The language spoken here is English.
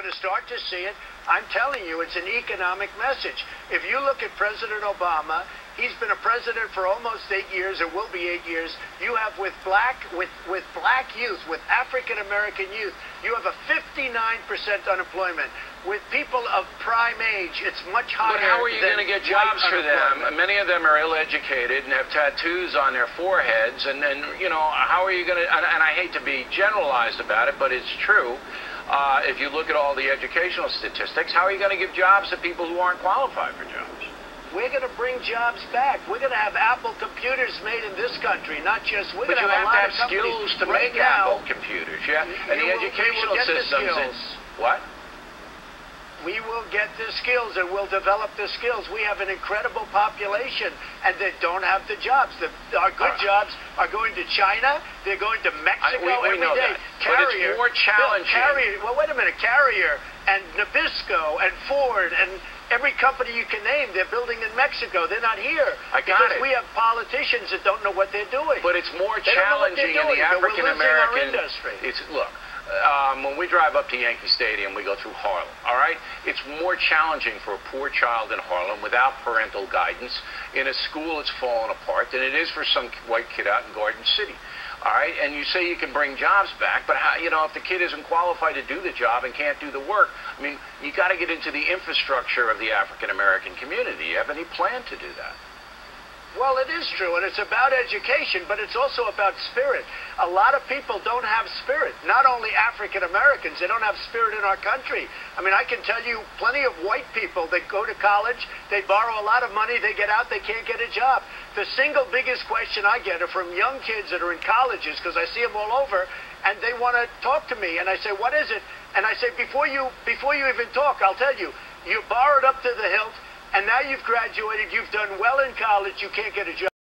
Going to start to see it. I'm telling you, it's an economic message. If you look at President Obama, he's been a president for almost 8 years. It will be 8 years. You have with black youth, with African American youth, you have a 59% unemployment. With people of prime age, it's much higher. But how are you going to get jobs for them? Many of them are ill-educated and have tattoos on their foreheads. And then, you know, how are you going to? And I hate to be generalized about it, but it's true. If you look at all the educational statistics, how are you going to give jobs to people who aren't qualified for jobs? We're going to bring jobs back. We're going to have Apple computers made in this country, not just. We're but going you to have skills to make Apple computers, yeah. And the educational systems. What? We will get the skills and we'll develop the skills. We have an incredible population and they don't have the jobs. Our good jobs are going to China. They're going to Mexico every day. That. But it's more challenging. Well, wait a minute. Carrier and Nabisco and Ford and every company you can name, they're building in Mexico. They're not here. Because we have politicians that don't know what they're doing. But it's more challenging in the African American industry. Look. When we drive up to Yankee Stadium, we go through Harlem, all right? It's more challenging for a poor child in Harlem without parental guidance in a school that's fallen apart than it is for some white kid out in Garden City, all right? And you say you can bring jobs back, but how, you know, if the kid isn't qualified to do the job and can't do the work, I mean, you got to get into the infrastructure of the African-American community. You have any plan to do that? Well, it is true, and it's about education, but it's also about spirit. A lot of people don't have spirit. Not only African Americans, they don't have spirit in our country. I mean, I can tell you plenty of white people that go to college, they borrow a lot of money, they get out, they can't get a job. The single biggest question I get are from young kids that are in colleges, because I see them all over, and they want to talk to me, and I say, what is it? And I say, before you even talk, I'll tell you, you borrowed up to the hilt, and now you've graduated, you've done well in college, you can't get a job.